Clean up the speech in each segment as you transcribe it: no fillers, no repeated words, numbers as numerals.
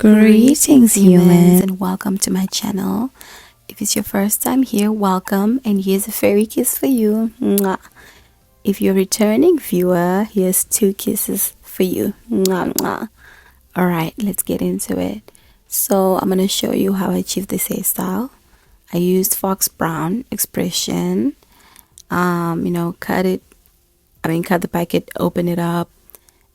Greetings humans, and welcome to my channel. If it's your first time here, welcome, and here's a fairy kiss for you. Mwah. If you're a returning viewer, here's 2 kisses for you. Mwah, mwah. Alright, let's get into it. So I'm going to show you how I achieved this hairstyle. I used Fox Brown expression. Cut the packet, open it up,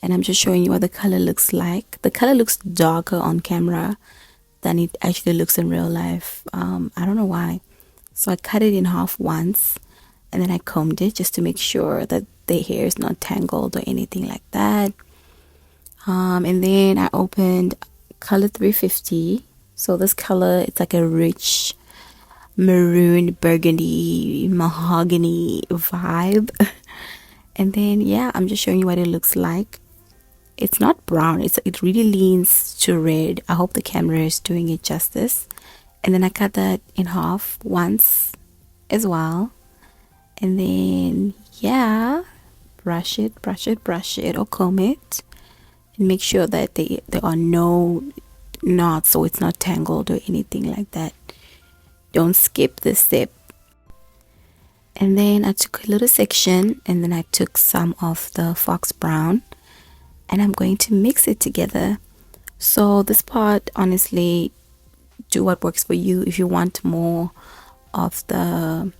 and I'm just showing you what the color looks like. The color looks darker on camera than it actually looks in real life. I don't know why. So I cut it in half once, and then I combed it just to make sure that the hair is not tangled or anything like that. And then I opened color 350. So this color, it's like a rich maroon burgundy mahogany vibe. And then yeah, I'm just showing you what it looks like. It's not brown, it really leans to red. I hope the camera is doing it justice. And then I cut that in half once as well. And then yeah, brush it or comb it, and make sure that there are no knots, so it's not tangled or anything like that. Don't skip this step. And then I took a little section, and then I took some of the Fox Brown, and I'm going to mix it together. So this part, honestly, do what works for you. If you want more of color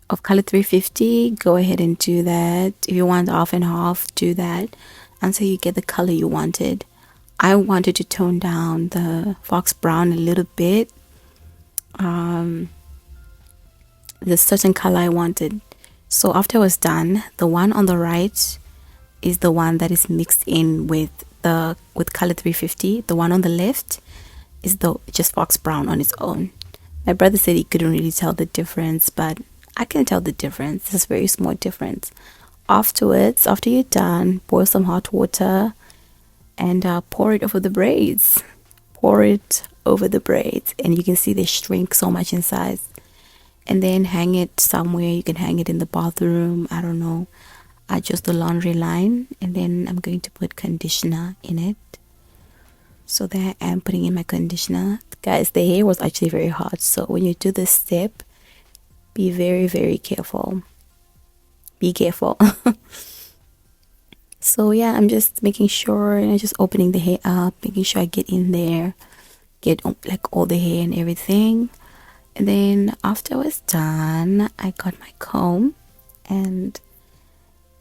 350, go ahead and do that. If you want half and half, do that until you get the color you wanted. I wanted to tone down the Fox Brown a little bit. The certain color I wanted. So after I was done, the one on the right is the one that is mixed in with color 350. The one on the left is just Fox Brown on its own. My brother said he couldn't really tell the difference, but I can tell the difference. It's a very small difference. Afterwards, after you're done, boil some hot water and pour it over the braids. Pour it over the braids, and you can see they shrink so much in size. And then hang it somewhere. You can hang it in the bathroom, I don't know. I chose the laundry line, and then I'm going to put conditioner in it. So there I am putting in my conditioner. Guys, the hair was actually very hot, so when you do this step, be very, very careful. Be careful. So yeah, I'm just making sure, and I'm just opening the hair up, making sure I get in there, get like all the hair and everything. And then after I was done, I got my comb and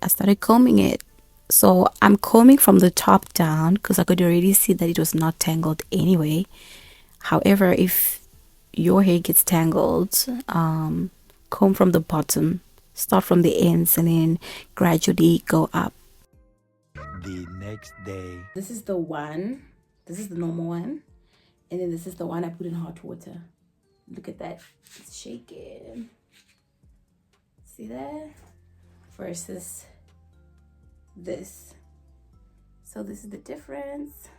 I started combing it. So I'm combing from the top down because I could already see that it was not tangled anyway. However, if your hair gets tangled, comb from the bottom, start from the ends, and then gradually go up. The next day. This is the one. This is the normal one. And then this is the one I put in hot water. Look at that. It's shaking. See that? Versus this. So this is the difference.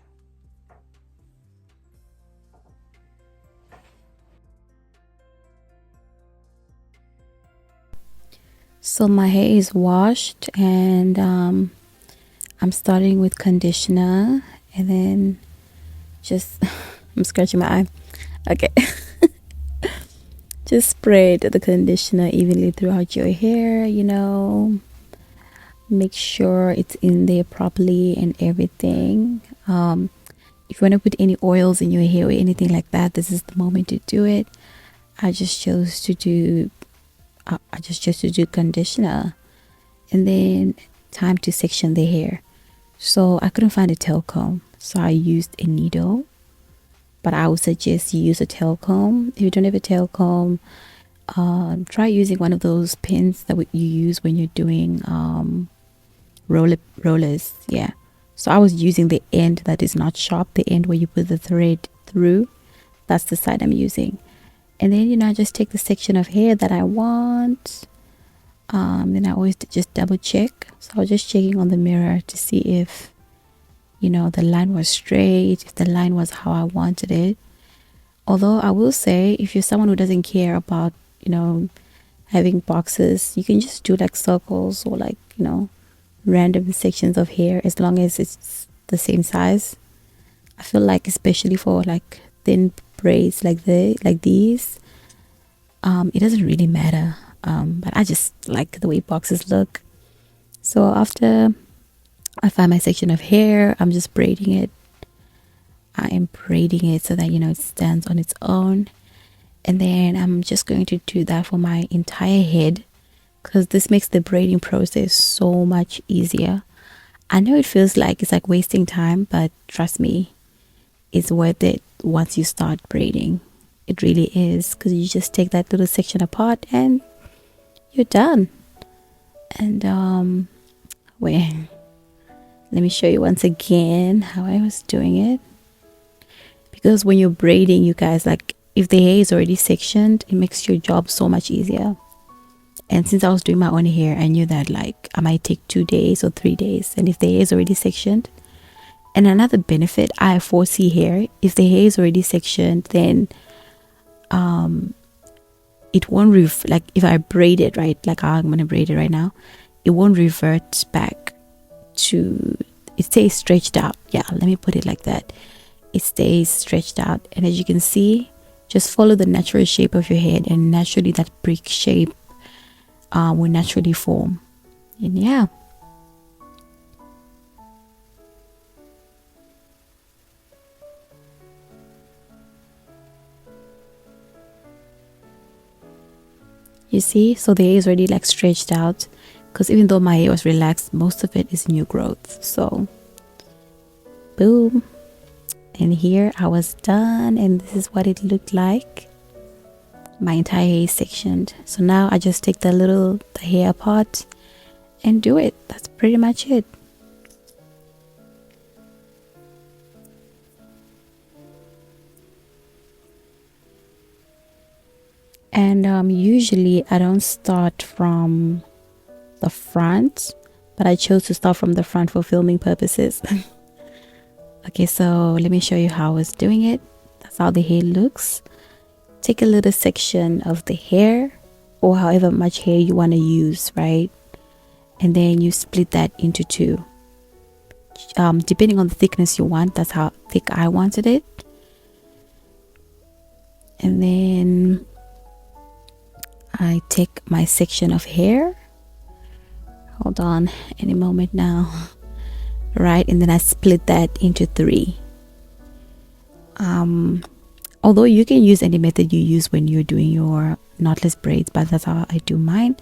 So my hair is washed, and I'm starting with conditioner, and then just I'm scratching my eye. Okay. Just spread the conditioner evenly throughout your hair, make sure it's in there properly and everything. If you want to put any oils in your hair or anything like that, this is the moment to do it. I just chose to do conditioner, and then time to section the hair. So I couldn't find a tail comb, so I used a needle. But I would suggest you use a tail comb. If you don't have a tail comb, try using one of those pins that you use when you're doing rollers. Yeah. So I was using the end that is not sharp, the end where you put the thread through. That's the side I'm using. And then, I just take the section of hair that I want. Then I always just double check. So I was just checking on the mirror to see if the line was straight, if the line was how I wanted it. Although I will say, if you're someone who doesn't care about, having boxes, you can just do like circles or like, random sections of hair, as long as it's the same size. I feel like especially for like thin braids like these, it doesn't really matter. But I just like the way boxes look. So after I find my section of hair, I'm just braiding it. I am braiding it so that it stands on its own. And then I'm just going to do that for my entire head, because this makes the braiding process so much easier. I know it feels like it's like wasting time, but trust me, it's worth it once you start braiding. It really is, because you just take that little section apart and you're done. And wait, let me show you once again how I was doing it. Because when you're braiding, you guys, like if the hair is already sectioned, it makes your job so much easier. And since I was doing my own hair, I knew that like I might take 2 days or 3 days. And if the hair is already sectioned, and another benefit, I have 4C hair. If the hair is already sectioned, then it won't like if I braid it right, like how I'm gonna braid it right now, it won't revert back to, it stays stretched out. Yeah, let me put it like that. It stays stretched out, and as you can see, just follow the natural shape of your head, and naturally that brick shape will naturally form. And yeah, you see, so the hair is already like stretched out, because even though my hair was relaxed, most of it is new growth. So boom, and here I was done, and this is what it looked like. My entire hair is sectioned. So now I just take the hair apart and do it. That's pretty much it. And usually I don't start from the front, but I chose to start from the front for filming purposes. Okay, so let me show you how I was doing it. That's how the hair looks. Take a little section of the hair, or however much hair you want to use, right? And then you split that into two, depending on the thickness you want. That's how thick I wanted it. And then I take my section of hair, hold on, any moment now, right? And then I split that into 3. Although you can use any method you use when you're doing your knotless braids, but that's how I do mine.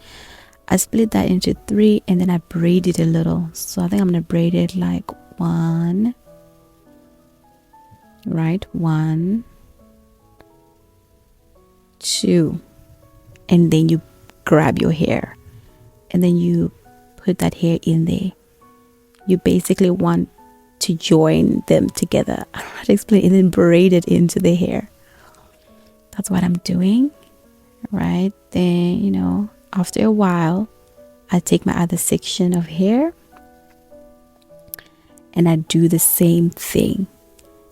I split that into 3, and then I braid it a little. So I think I'm gonna braid it like 1, right? 1, 2, and then you grab your hair, and then you put that hair in there. You basically want to join them together. I don't know how to explain, and then braid it into the hair. That's what I'm doing, right? Then after a while, I take my other section of hair and I do the same thing.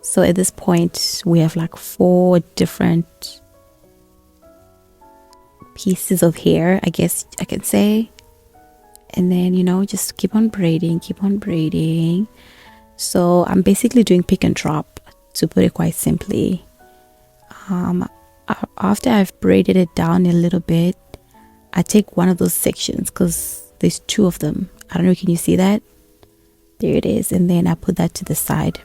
So at this point, we have like 4 different pieces of hair, I guess I can say. And then just keep on braiding. So I'm basically doing pick and drop, to put it quite simply. After I've braided it down a little bit, I take one of those sections, because there's 2 of them. I don't know, can you see that? There it is. And then I put that to the side.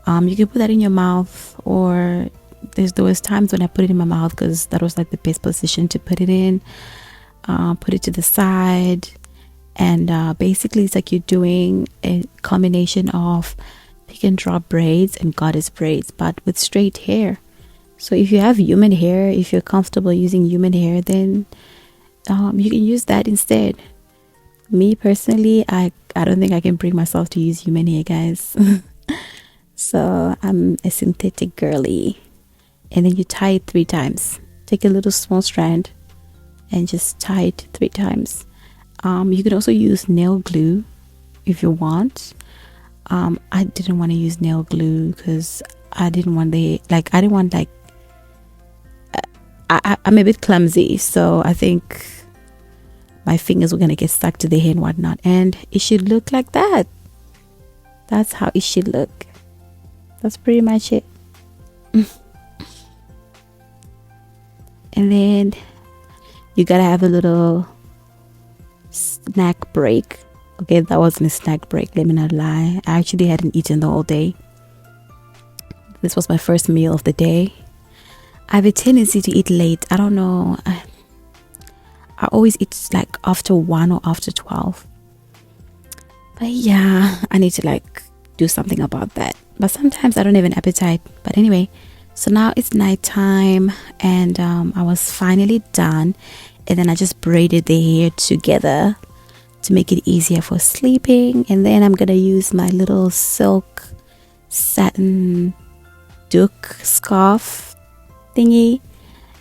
You can put that in your mouth, or there was times when I put it in my mouth, because that was like the best position to put it in. Put it to the side, and basically it's like you're doing a combination of pick and drop braids and goddess braids, but with straight hair. So if you have human hair, if you're comfortable using human hair, then you can use that instead. Me personally, I don't think I can bring myself to use human hair, guys. So I'm a synthetic girly. And then you tie it 3 times. Take a little small strand and just tie it 3 times. You can also use nail glue if you want. I didn't want to use nail glue because I'm a bit clumsy, so I think my fingers were gonna get stuck to the hair and whatnot, and it should look like that. That's how it should look. That's pretty much it. And then you gotta have a little snack break. Okay, that wasn't a snack break, let me not lie. I actually hadn't eaten the whole day. This was my first meal of the day. I have a tendency to eat late. I don't know. I always eat like after 1 or after 12. But yeah, I need to like do something about that. But sometimes I don't have an appetite. But anyway, so now it's nighttime and I was finally done. And then I just braided the hair together to make it easier for sleeping. And then I'm gonna use my little silk satin duck scarf thingy.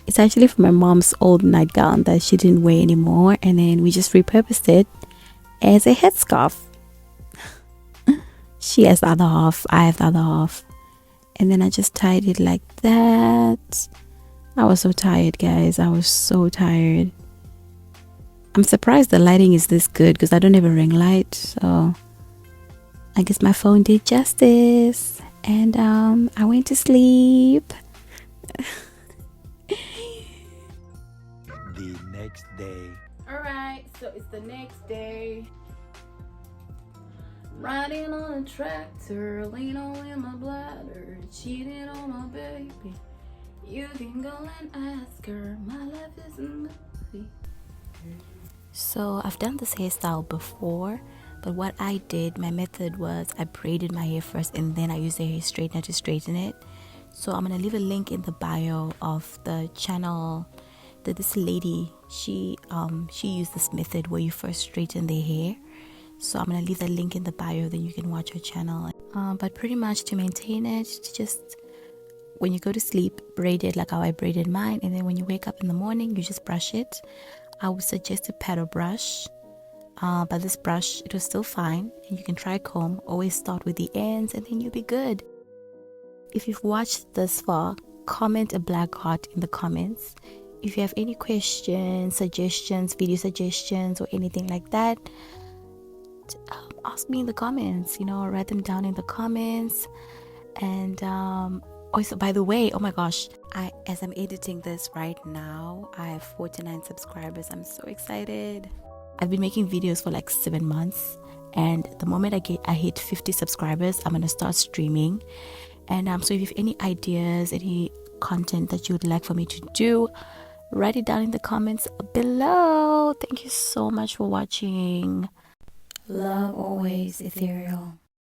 It's actually from my mom's old nightgown that she didn't wear anymore, and then we just repurposed it as a headscarf. She has the other half, I have the other half, and then I just tied it like that. I was so tired, guys. I was so tired. I'm surprised the lighting is this good because I don't have a ring light, so I guess my phone did justice. And I went to sleep. The next day. Alright, so it's the next day. Riding on a tractor, lean all in my bladder, cheating on my baby. You can go and ask her, my life is a movie. So I've done this hairstyle before, but what I did, my method was I braided my hair first and then I used a hair straightener to straighten it. So I'm gonna leave a link in the bio of the channel that this lady, she used this method where you first straighten their hair. So I'm gonna leave the link in the bio, then you can watch her channel. But pretty much to maintain it, just when you go to sleep, braid it like how I braided mine, and then when you wake up in the morning, you just brush it. I would suggest a paddle brush, but this brush, it was still fine, and you can try a comb. Always start with the ends and then you'll be good. If you've watched this far, comment a black heart in the comments. If you have any questions, suggestions, video suggestions, or anything like that, ask me in the comments. Write them down in the comments. And also, by the way, oh my gosh, as I'm editing this right now, I have 49 subscribers. I'm so excited. I've been making videos for like 7 months, and the moment I hit 50 subscribers, I'm gonna start streaming. And so if you have any ideas, any content that you would like for me to do, write it down in the comments below. Thank you so much for watching. Love always, Ethereal.